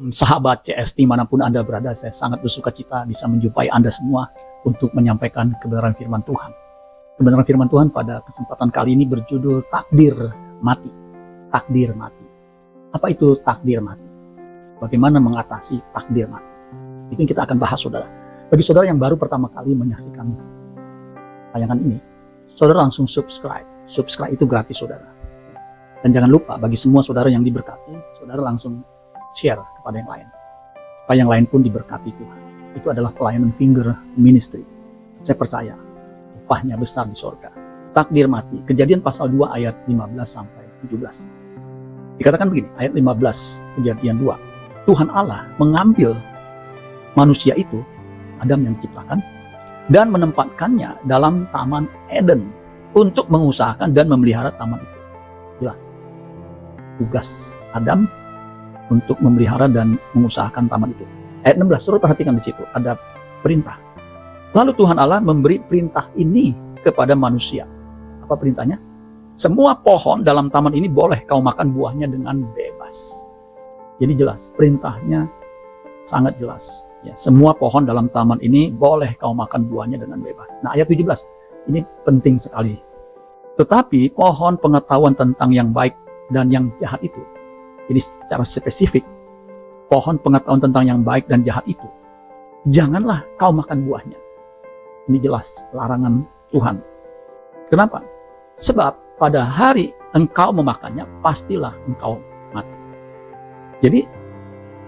Sahabat CS dimanapun Anda berada, saya sangat bersuka cita bisa menjumpai Anda semua untuk menyampaikan kebenaran firman Tuhan. Kebenaran firman Tuhan pada kesempatan kali ini berjudul takdir mati. Takdir mati. Apa itu takdir mati? Bagaimana mengatasi takdir mati? Itu yang kita akan bahas, saudara. Bagi saudara yang baru pertama kali menyaksikan tayangan ini, saudara langsung subscribe. Subscribe itu gratis, saudara. Dan jangan lupa, bagi semua saudara yang diberkati, saudara langsung share kepada yang lain, supaya yang lain pun diberkati Tuhan. Itu adalah pelayanan Finger Ministry. Saya percaya upahnya besar di sorga. Takdir mati. Kejadian pasal 2 ayat 15 sampai 17. Dikatakan begini, ayat 15 Kejadian 2. Tuhan Allah mengambil manusia itu, Adam yang diciptakan, dan menempatkannya dalam Taman Eden untuk mengusahakan dan memelihara taman itu. Jelas. Tugas Adam untuk memelihara dan mengusahakan taman itu. Ayat 16, suruh perhatikan di situ, ada perintah. Lalu Tuhan Allah memberi perintah ini kepada manusia. Apa perintahnya? Semua pohon dalam taman ini boleh kau makan buahnya dengan bebas. Jadi jelas, perintahnya sangat jelas. Ya, semua pohon dalam taman ini boleh kau makan buahnya dengan bebas. Nah, ayat 17, ini penting sekali. Tetapi pohon pengetahuan tentang yang baik dan yang jahat itu, jadi secara spesifik, pohon pengetahuan tentang yang baik dan jahat itu, janganlah kau makan buahnya. Ini jelas larangan Tuhan. Kenapa? Sebab pada hari engkau memakannya, pastilah engkau mati. Jadi,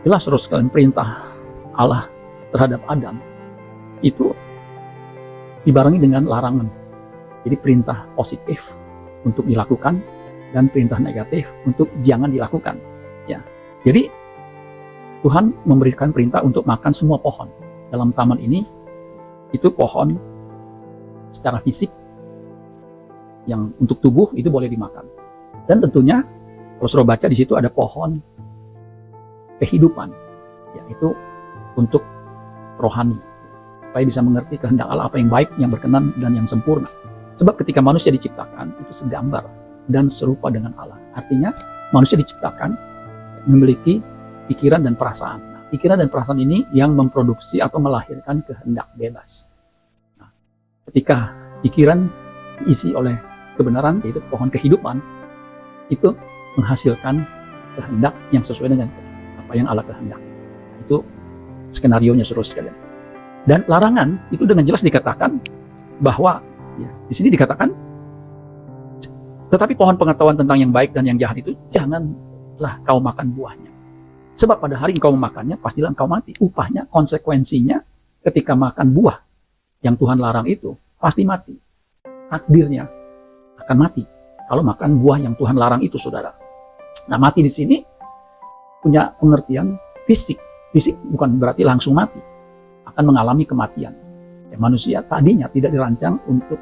jelas terus sekalian perintah Allah terhadap Adam itu dibarengi dengan larangan. Jadi perintah positif untuk dilakukan dan perintah negatif untuk jangan dilakukan. Ya, jadi Tuhan memberikan perintah untuk makan semua pohon dalam taman ini. Itu pohon secara fisik yang untuk tubuh itu boleh dimakan. Dan tentunya kalau saudara baca di situ ada pohon kehidupan, yaitu untuk rohani, supaya bisa mengerti kehendak Allah, apa yang baik, yang berkenan dan yang sempurna. Sebab ketika manusia diciptakan itu segambar dan serupa dengan Allah. Artinya manusia diciptakan memiliki pikiran dan perasaan. Nah, pikiran dan perasaan ini yang memproduksi atau melahirkan kehendak bebas. Nah, ketika pikiran diisi oleh kebenaran, yaitu pohon kehidupan, itu menghasilkan kehendak yang sesuai dengan apa yang Allah kehendak. Itu skenarionya, saudara sekalian. Dan larangan itu dengan jelas dikatakan bahwa di sini dikatakan, tetapi pohon pengetahuan tentang yang baik dan yang jahat itu janganlah kau makan buahnya. Sebab pada hari engkau memakannya, pastilah engkau mati. Upahnya, konsekuensinya ketika makan buah yang Tuhan larang itu, pasti mati. Takdirnya akan mati kalau makan buah yang Tuhan larang itu, saudara. Nah, mati di sini punya pengertian fisik. Fisik bukan berarti langsung mati, akan mengalami kematian. Ya, manusia tadinya tidak dirancang untuk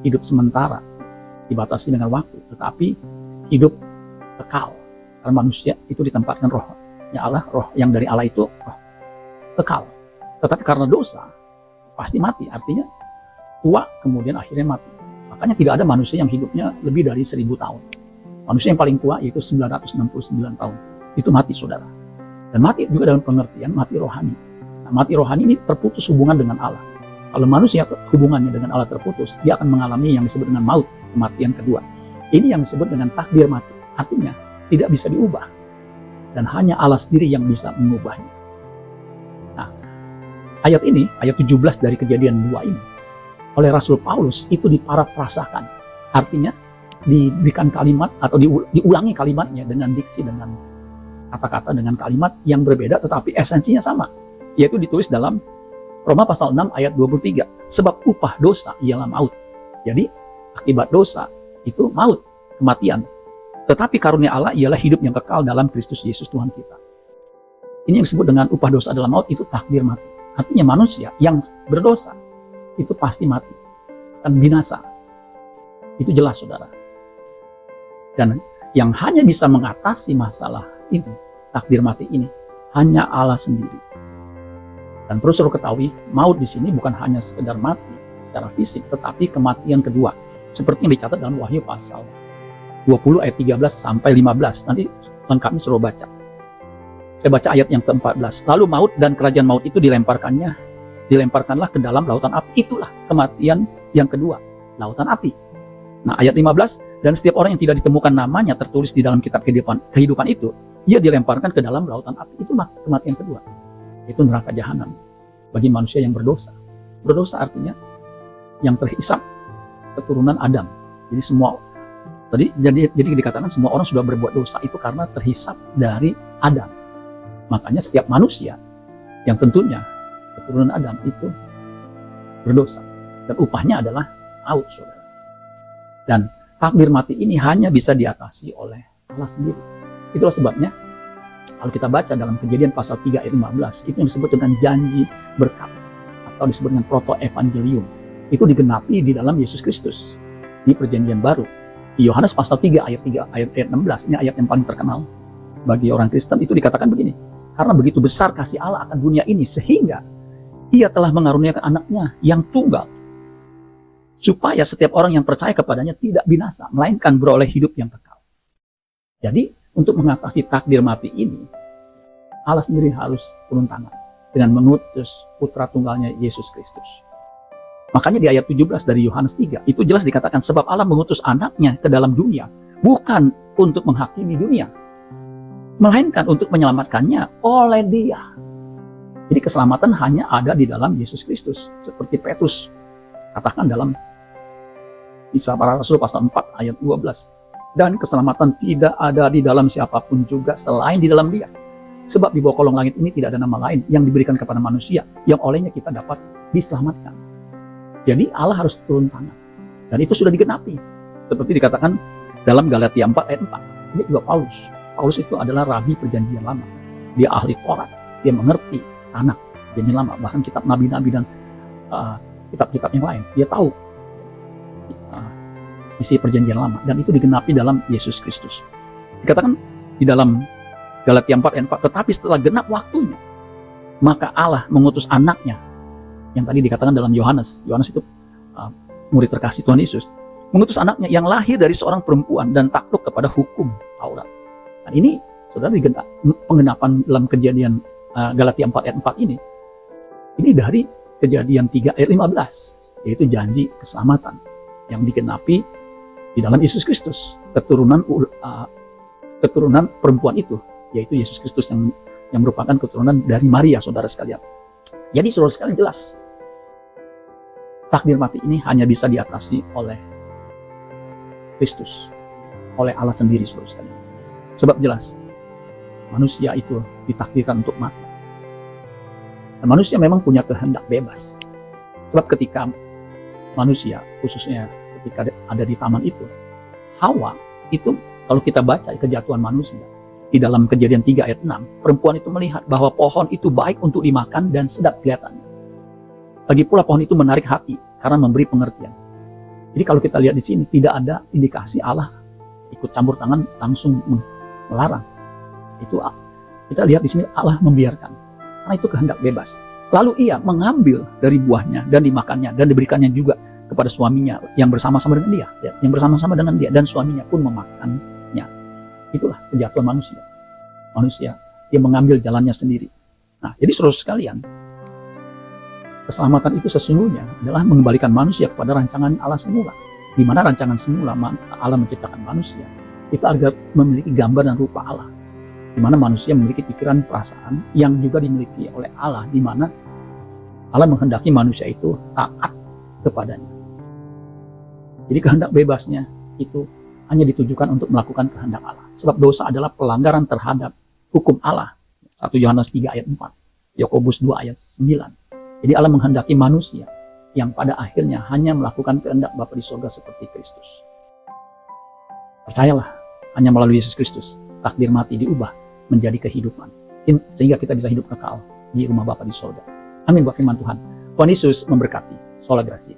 hidup sementara, dibatasi dengan waktu, tetapi hidup kekal. Karena manusia itu ditempatkan rohnya Allah, roh yang dari Allah itu roh kekal. Tetapi karena dosa, pasti mati. Artinya tua, kemudian akhirnya mati. Makanya tidak ada manusia yang hidupnya lebih dari 1000 tahun. Manusia yang paling tua yaitu 969 tahun. Itu mati, saudara. Dan mati juga dalam pengertian mati rohani. Nah, mati rohani ini terputus hubungan dengan Allah. Kalau manusia hubungannya dengan Allah terputus, dia akan mengalami yang disebut dengan maut, kematian kedua. Ini yang disebut dengan takdir mati. Artinya tidak bisa diubah. Dan hanya Allah sendiri yang bisa mengubahnya. Nah, ayat ini, ayat 17 dari Kejadian 2 ini, oleh Rasul Paulus itu diparafrasakan. Artinya diberikan kalimat atau diulangi kalimatnya dengan diksi, dengan kata-kata, dengan kalimat yang berbeda, tetapi esensinya sama. Yaitu ditulis dalam Roma pasal 6 ayat 23. Sebab upah dosa ialah maut. Jadi akibat dosa itu maut, kematian. Tetapi karunia Allah ialah hidup yang kekal dalam Kristus Yesus Tuhan kita. Ini yang disebut dengan upah dosa adalah maut, itu takdir mati. Artinya manusia yang berdosa itu pasti mati, akan binasa. Itu jelas, saudara. Dan yang hanya bisa mengatasi masalah ini, takdir mati ini, hanya Allah sendiri. Dan perlu saudara ketahui, maut di sini bukan hanya sekedar mati secara fisik, tetapi kematian kedua. Seperti yang dicatat dalam Wahyu pasal 20 ayat 13 sampai 15. Nanti lengkapnya suruh baca. Saya baca ayat yang ke-14. Lalu maut dan kerajaan maut itu dilemparkanlah ke dalam lautan api. Itulah kematian yang kedua, lautan api. Nah, ayat 15, dan setiap orang yang tidak ditemukan namanya tertulis di dalam kitab kehidupan itu, ia dilemparkan ke dalam lautan api. Itulah kematian kedua. Itu neraka jahanam bagi manusia yang berdosa. Berdosa artinya yang terhisap keturunan Adam. Jadi jadi dikatakan semua orang sudah berbuat dosa itu karena terhisap dari Adam. Makanya setiap manusia yang tentunya keturunan Adam itu berdosa. Dan upahnya adalah maut, saudara. Dan takdir mati ini hanya bisa diatasi oleh Allah sendiri. Itulah sebabnya kalau kita baca dalam Kejadian pasal 3 ayat 15, itu yang disebut dengan janji berkat atau disebut dengan proto-evangelium. Itu digenapi di dalam Yesus Kristus di perjanjian baru. Di Yohanes pasal 3 ayat 16, ini ayat yang paling terkenal bagi orang Kristen, itu dikatakan begini. Karena begitu besar kasih Allah akan dunia ini, sehingga Ia telah mengaruniakan anaknya yang tunggal, supaya setiap orang yang percaya kepadanya tidak binasa, melainkan beroleh hidup yang kekal. Jadi, untuk mengatasi takdir mati ini, Allah sendiri harus turun tangan dengan mengutus putra tunggalnya Yesus Kristus. Makanya di ayat 17 dari Yohanes 3, itu jelas dikatakan, sebab Allah mengutus anaknya ke dalam dunia, bukan untuk menghakimi dunia, melainkan untuk menyelamatkannya oleh Dia. Jadi keselamatan hanya ada di dalam Yesus Kristus. Seperti Petrus katakan dalam Kisah Para Rasul pasal 4 ayat 12. Dan keselamatan tidak ada di dalam siapapun juga selain di dalam Dia. Sebab di bawah kolong langit ini tidak ada nama lain yang diberikan kepada manusia yang olehnya kita dapat diselamatkan. Jadi Allah harus turun tangan. Dan itu sudah digenapi. Seperti dikatakan dalam Galatia 4 ayat 4. Ini juga Paulus. Paulus itu adalah rabi perjanjian lama. Dia ahli Taurat. Dia mengerti Tanakh perjanjian lama. Bahkan kitab nabi-nabi dan kitab-kitab yang lain. Dia tahu isi perjanjian lama. Dan itu digenapi dalam Yesus Kristus. Dikatakan di dalam Galatia 4 ayat 4. Tetapi setelah genap waktunya, maka Allah mengutus anaknya. Yang tadi dikatakan dalam Yohanes. Yohanes itu murid terkasih Tuhan Yesus. Mengutus anaknya yang lahir dari seorang perempuan dan takluk kepada hukum Taurat. Nah, ini saudara, penggenapan dalam Kejadian Galatia 4 ayat 4 ini dari Kejadian 3 ayat 15, yaitu janji keselamatan yang digenapi di dalam Yesus Kristus, keturunan perempuan itu, yaitu Yesus Kristus yang merupakan keturunan dari Maria, saudara sekalian. Jadi saudara sekalian, jelas takdir mati ini hanya bisa diatasi oleh Kristus, oleh Allah sendiri, saudara sekalian. Sebab jelas, manusia itu ditakdirkan untuk mati. Dan manusia memang punya kehendak bebas. Sebab ketika manusia, khususnya ketika ada di taman itu, Hawa itu, kalau kita baca kejatuhan manusia, di dalam Kejadian 3 ayat 6, perempuan itu melihat bahwa pohon itu baik untuk dimakan dan sedap kelihatannya. Lagi pula pohon itu menarik hati karena memberi pengertian. Jadi kalau kita lihat di sini, tidak ada indikasi Allah ikut campur tangan langsung melarang. Itu kita lihat di sini Allah membiarkan, karena itu kehendak bebas. Lalu Ia mengambil dari buahnya dan dimakannya dan diberikannya juga kepada suaminya yang bersama-sama dengan dia, dan suaminya pun memakannya. Itulah kejatuhan manusia. Manusia dia mengambil jalannya sendiri. Nah, jadi saudara sekalian, keselamatan itu sesungguhnya adalah mengembalikan manusia kepada rancangan Allah semula. Di mana rancangan semula Allah menciptakan manusia itu agar memiliki gambar dan rupa Allah, di mana manusia memiliki pikiran, perasaan yang juga dimiliki oleh Allah, di mana Allah menghendaki manusia itu taat kepadanya. Jadi kehendak bebasnya itu hanya ditujukan untuk melakukan kehendak Allah. Sebab dosa adalah pelanggaran terhadap hukum Allah. 1 Yohanes 3 ayat 4, Yakobus 2 ayat 9. Jadi Allah menghendaki manusia yang pada akhirnya hanya melakukan kehendak Bapa di surga seperti Kristus. Percayalah, hanya melalui Yesus Kristus takdir mati diubah menjadi kehidupan, sehingga kita bisa hidup kekal di rumah Bapa di surga. Amin buat firman Tuhan. Tuhan Yesus memberkati. Sola Gracia.